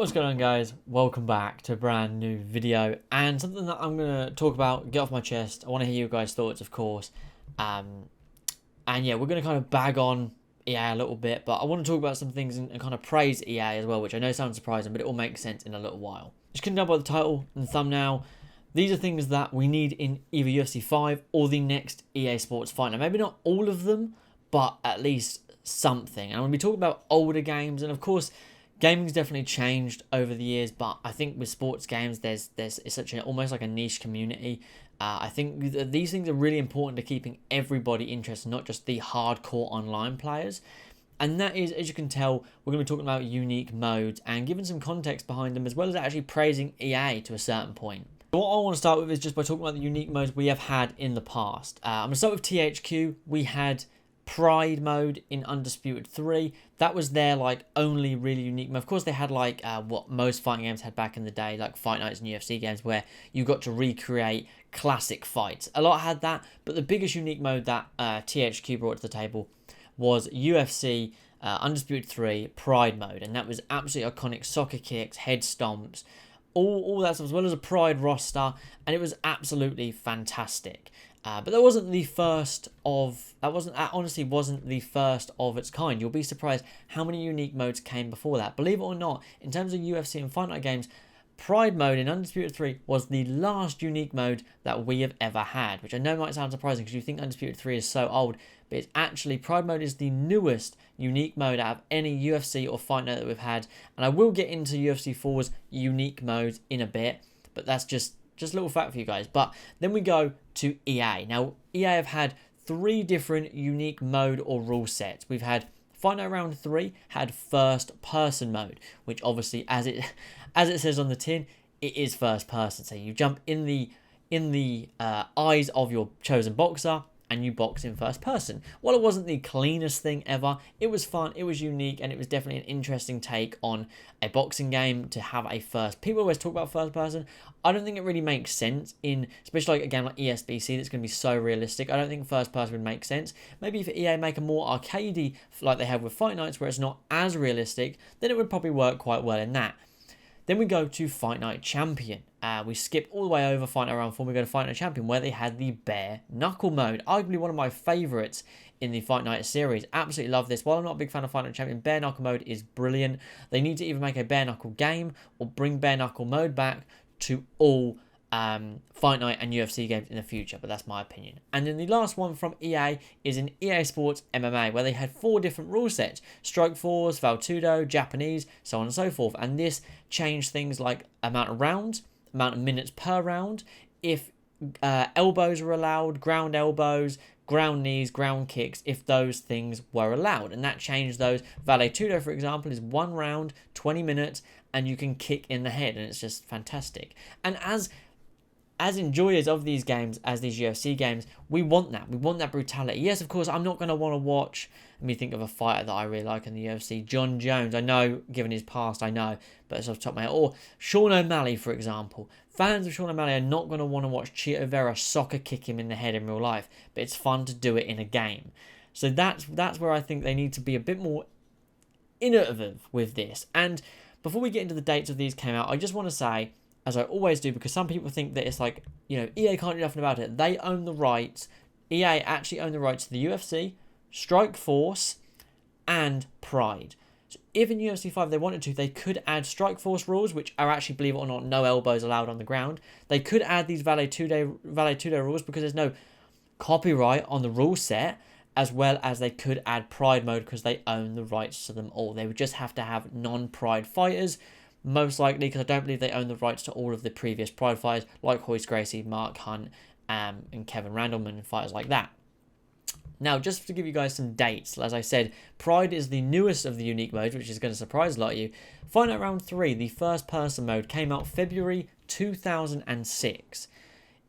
What's going on, guys? Welcome back to a brand new video and something that I'm going to talk about, get off my chest. I want to hear you guys' thoughts, of course. And yeah, we're going to kind of bag on EA a little bit, but I want to talk about some things and kind of praise EA as well, which I know sounds surprising, but it will make sense in a little while. As you can tell by the title and the thumbnail, these are things that we need in either UFC 5 or the next EA Sports fight. Now, maybe not all of them, but at least something. And I'm going to be talking about older games, and of course, gaming's definitely changed over the years, but I think with sports games, there's it's such almost like a niche community. I think these things are really important to keeping everybody interested, not just the hardcore online players. And that is, as you can tell, we're going to be talking about unique modes and giving some context behind them, as well as actually praising EA to a certain point. So what I want to start with is just by talking about the unique modes we have had in the past. I'm going to start with THQ. We had Pride mode in Undisputed 3. That was their only really unique mode. Of course, they had what most fighting games had back in the day, like Fight Nights and UFC games, where you got to recreate classic fights. A lot had that, but the biggest unique mode that THQ brought to the table was UFC Undisputed 3 Pride mode, and that was absolutely iconic. Soccer kicks, head stomps, all that stuff, as well as a Pride roster, and it was absolutely fantastic. But that wasn't the first of, that honestly wasn't the first of its kind. You'll be surprised how many unique modes came before that. Believe it or not, in terms of UFC and Fight Night games, Pride mode in Undisputed 3 was the last unique mode that we have ever had, which I know might sound surprising because you think Undisputed 3 is so old, but it's actually, Pride mode is the newest unique mode out of any UFC or Fight Night that we've had. And I will get into UFC 4's unique modes in a bit, but that's just a little fact for you guys. But then we go to EA. Now, EA have had 3 different unique mode or rule sets. We've had Fight Night Round 3 had first person mode, which obviously, as it says on the tin, it is first person. So you jump in the eyes of your chosen boxer and you box in first person. While it wasn't the cleanest thing ever, it was fun, it was unique, and it was definitely an interesting take on a boxing game to have a first. People always talk about first person. I don't think it really makes sense in, especially a game like ESBC that's going to be so realistic. I don't think first person would make sense. Maybe if EA make a more arcadey like they have with Fight Nights, where it's not as realistic, then it would probably work quite well in that. Then we go to Fight Night Champion. We skip all the way over Fight Night Round 4. We go to Fight Night Champion, where they had the bare knuckle mode. Arguably one of my favourites in the Fight Night series. Absolutely love this. While I'm not a big fan of Fight Night Champion, bare knuckle mode is brilliant. They need to either make a bare knuckle game or bring bare knuckle mode back to all Fight Night and UFC games in the future, but that's my opinion. And then the last one from EA is in EA Sports MMA, where they had 4 different rule sets: Strike Force, Valtudo, Japanese, so on and so forth. And this changed things like amount of rounds, amount of minutes per round, if elbows were allowed, ground elbows, ground knees, ground kicks, if those things were allowed. And that changed those. Valtudo, for example, is 1 round, 20 minutes, and you can kick in the head, and it's just fantastic. And as enjoyers of these games, as these UFC games, we want that. We want that brutality. Yes, of course, I'm not going to want to watch, let me think of a fighter that I really like in the UFC. John Jones, I know, given his past, I know, but it's off the top of my head. Or Sean O'Malley, for example. Fans of Sean O'Malley are not going to want to watch Chito Vera soccer kick him in the head in real life, but it's fun to do it in a game. So that's where I think they need to be a bit more innovative with this. And before we get into the dates of these came out, I just want to say, as I always do, because some people think that it's EA can't do nothing about it. They own the rights. EA actually own the rights to the UFC, Strike Force, and Pride. So if in UFC 5 they wanted to, they could add Strike Force rules, which are actually, believe it or not, no elbows allowed on the ground. They could add these Valtudo rules because there's no copyright on the rule set, as well as they could add Pride mode because they own the rights to them all. They would just have to have non-Pride fighters, most likely, because I don't believe they own the rights to all of the previous Pride fighters, like Royce Gracie, Mark Hunt, and Kevin Randleman, and fighters like that. Now, just to give you guys some dates, as I said, Pride is the newest of the unique modes, which is going to surprise a lot of you. Fight Night Round 3, the first person mode, came out February 2006.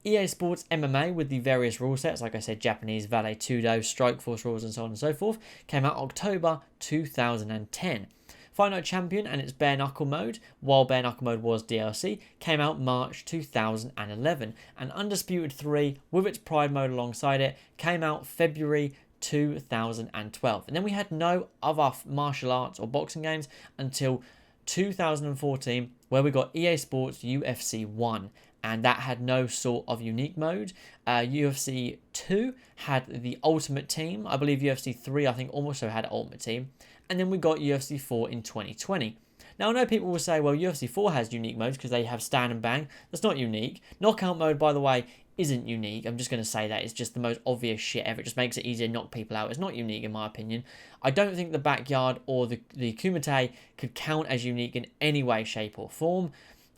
EA Sports MMA, with the various rule sets, like I said, Japanese, Valtudo, Strike Force rules, and so on and so forth, came out October 2010. Fight Night Champion and its bare knuckle mode, while bare knuckle mode was DLC, came out March 2011. And Undisputed 3, with its Pride mode alongside it, came out February 2012. And then we had no other martial arts or boxing games until 2014, where we got EA Sports UFC 1, and that had no sort of unique mode. UFC 2 had the Ultimate Team. I believe UFC 3, I think, also had Ultimate Team. And then we got UFC 4 in 2020. Now, I know people will say, well, UFC 4 has unique modes because they have stand and bang. That's not unique. Knockout mode, by the way, isn't unique. I'm just going to say that. It's just the most obvious shit ever. It just makes it easier to knock people out. It's not unique, in my opinion. I don't think the backyard or the Kumite could count as unique in any way, shape, or form.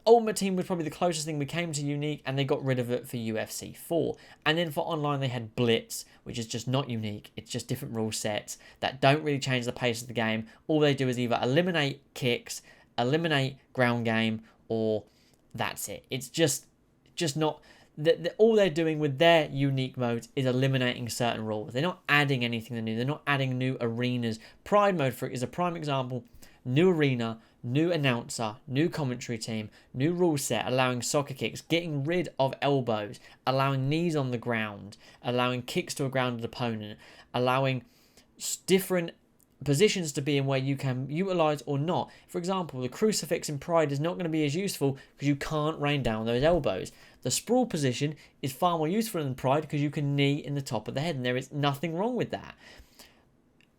Ultimate Team was probably the closest thing we came to unique, and they got rid of it for UFC 4. And then for online, they had Blitz, which is just not unique. It's just different rule sets that don't really change the pace of the game. All they do is either eliminate kicks, eliminate ground game, or that's it. It's just not... all they're doing with their unique modes is eliminating certain rules. They're not adding anything new. They're not adding new arenas. Pride mode is a prime example. New arena, new announcer, new commentary team, new rule set, allowing soccer kicks, getting rid of elbows, allowing knees on the ground, allowing kicks to a grounded opponent, allowing different positions to be in where you can utilize or not. For example, the crucifix in Pride is not going to be as useful because you can't rain down those elbows. The sprawl position is far more useful in Pride because you can knee in the top of the head, and there is nothing wrong with that.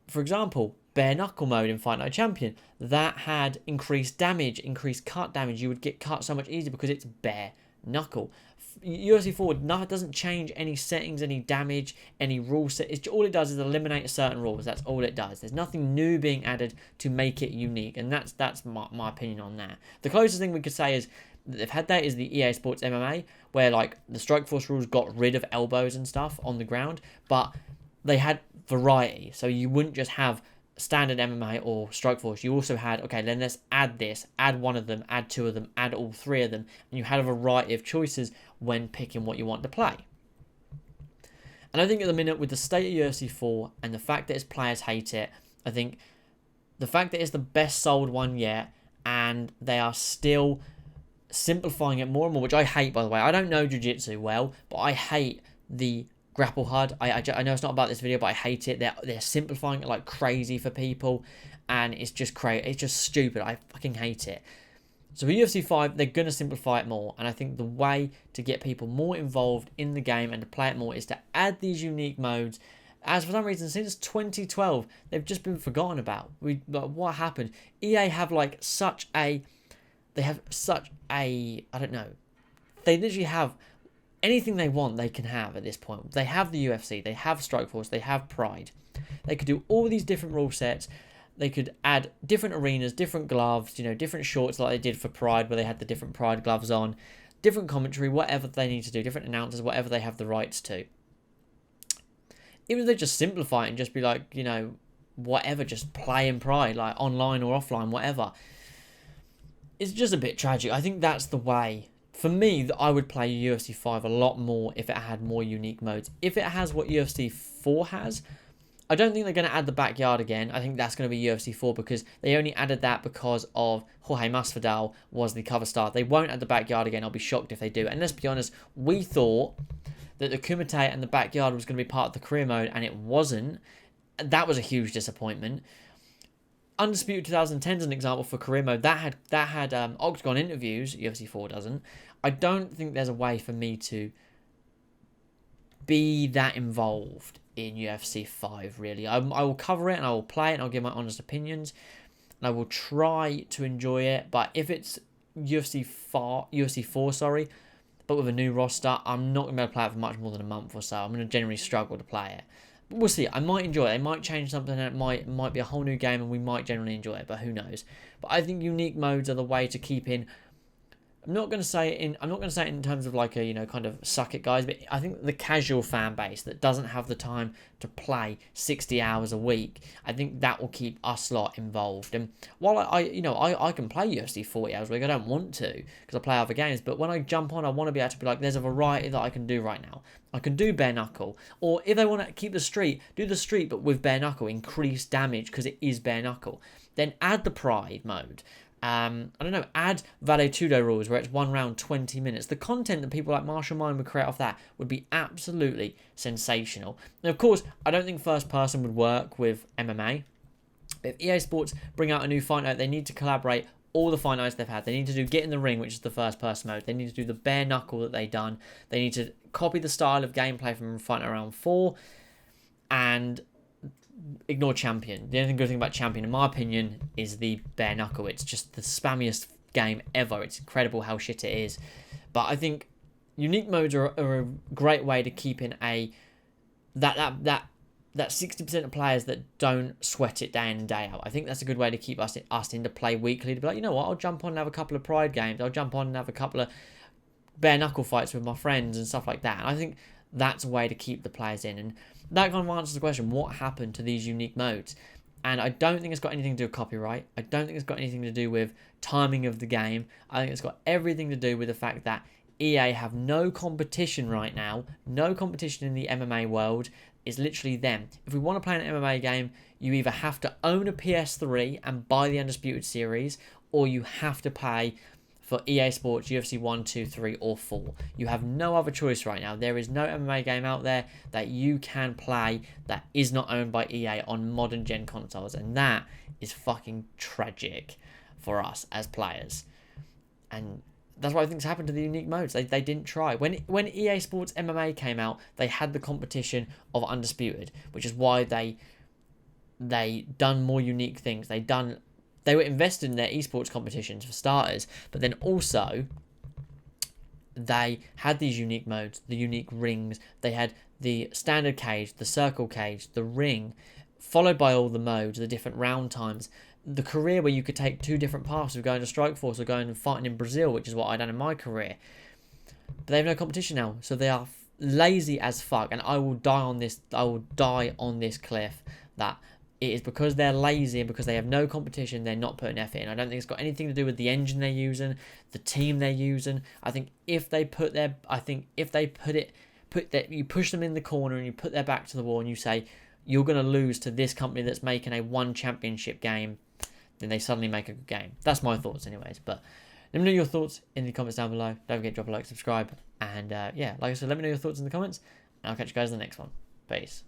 For example, bare knuckle mode in Fight Night Champion, that had increased damage, increased cut damage. You would get cut so much easier because it's bare knuckle. UFC 4 doesn't change any settings, any damage, any rule set. All it does is eliminate certain rules. That's all it does. There's nothing new being added to make it unique, and that's my opinion on that. The closest thing we could say is that they've had that is the EA Sports MMA, where like the Strikeforce rules got rid of elbows and stuff on the ground, but they had variety. So you wouldn't just have standard MMA or Strikeforce. You also had, okay, then let's add this, add one of them, add two of them, add all three of them, and you had a variety of choices when picking what you want to play. And I think at the minute, with the state of UFC 4 and the fact that its players hate it, I think the fact that it's the best sold one yet, and they are still simplifying it more and more, which I hate, by the way. I don't know Jiu-Jitsu well, but I hate the grapple HUD. I know it's not about this video, but I hate it. They're simplifying it like crazy for people, and it's just crazy. It's just stupid. I fucking hate it. So for UFC 5, they're going to simplify it more, and I think the way to get people more involved in the game and to play it more is to add these unique modes. As for some reason, since 2012, they've just been forgotten about. What happened? EA have such a, I don't know. They literally have anything they want, they can have at this point. They have the UFC, they have Strikeforce, they have Pride. They could do all these different rule sets. They could add different arenas, different gloves, different shorts like they did for Pride, where they had the different Pride gloves on, different commentary, whatever they need to do, different announcers, whatever they have the rights to. Even if they just simplify it and just be like, whatever, just play in Pride, like online or offline, whatever. It's just a bit tragic. I think that's the way. For me, that I would play UFC 5 a lot more if it had more unique modes. If it has what UFC 4 has, I don't think they're going to add the backyard again. I think that's going to be UFC 4 because they only added that because of Jorge Masvidal was the cover star. They won't add the backyard again. I'll be shocked if they do. And let's be honest, we thought that the Kumite and the backyard was going to be part of the career mode, and it wasn't. That was a huge disappointment. Undisputed 2010 is an example for career mode. That had Octagon interviews. UFC 4 doesn't. I don't think there's a way for me to be that involved in UFC 5, really. I will cover it and I will play it and I'll give my honest opinions. And I will try to enjoy it. But if it's UFC 4, but with a new roster, I'm not going to be able to play it for much more than a month or so. I'm going to generally struggle to play it. But we'll see. I might enjoy it. They might change something and it might be a whole new game and we might generally enjoy it, but who knows. But I think unique modes are the way to keep in. I'm not going to say it in terms of like a, kind of suck it guys, but I think the casual fan base that doesn't have the time to play 60 hours a week, I think that will keep us lot involved. And while I can play UFC 40 hours a week, I don't want to because I play other games, but when I jump on, I want to be able to be like, there's a variety that I can do right now. I can do bare knuckle, or if they want to keep the street, do the street, but with bare knuckle, increase damage because it is bare knuckle. Then add the Pride mode. Add Vale Tudo rules where it's 1 round 20 minutes. The content that people like Martial Mind would create off that would be absolutely sensational. Now, of course, I don't think first person would work with MMA. But if EA Sports bring out a new fight night, they need to collaborate all the fight nights they've had. They need to do Get in the Ring, which is the first person mode. They need to do the bare knuckle that they've done. They need to copy the style of gameplay from Fight Night Round 4 and ignore Champion. The only good thing about Champion, in my opinion, is the bare knuckle. It's just the spammiest game ever. It's incredible how shit it is. But I think unique modes are a great way to keep in that 60% of players that don't sweat it day in and day out. I think that's a good way to keep us into play weekly, to be like, you know what, I'll jump on and have a couple of Pride games. I'll jump on and have a couple of bare knuckle fights with my friends and stuff like that. And I think that's a way to keep the players in. And that kind of answers the question, what happened to these unique modes? And I don't think it's got anything to do with copyright. I don't think it's got anything to do with timing of the game. I think it's got everything to do with the fact that EA have no competition right now. No competition in the MMA world. It's literally them. If we want to play an MMA game, you either have to own a PS3 and buy the Undisputed series, or you have to pay for EA Sports, UFC 1, 2, 3, or 4. You have no other choice right now. There is no MMA game out there that you can play that is not owned by EA on modern gen consoles, and that is fucking tragic for us as players. And that's what I think's happened to the unique modes. They didn't try. When EA Sports MMA came out, they had the competition of Undisputed, which is why they done more unique things. They were invested in their esports competitions for starters, but then also they had these unique modes, the unique rings. They had the standard cage, the circle cage, the ring, followed by all the modes, the different round times. The career where you could take two different paths of going to Strikeforce or going and fighting in Brazil, which is what I done in my career. But they have no competition now, so they are lazy as fuck. And I will die on this. I will die on this cliff that it is because they're lazy and because they have no competition. They're not putting effort in. I don't think it's got anything to do with the engine they're using, the team they're using. I think if they you push them in the corner and you put their back to the wall and you say you're going to lose to this company that's making a one championship game, then they suddenly make a good game. That's my thoughts anyways. But let me know your thoughts in the comments down below. Don't forget to drop a like, subscribe. And yeah, like I said, let me know your thoughts in the comments. And I'll catch you guys in the next one. Peace.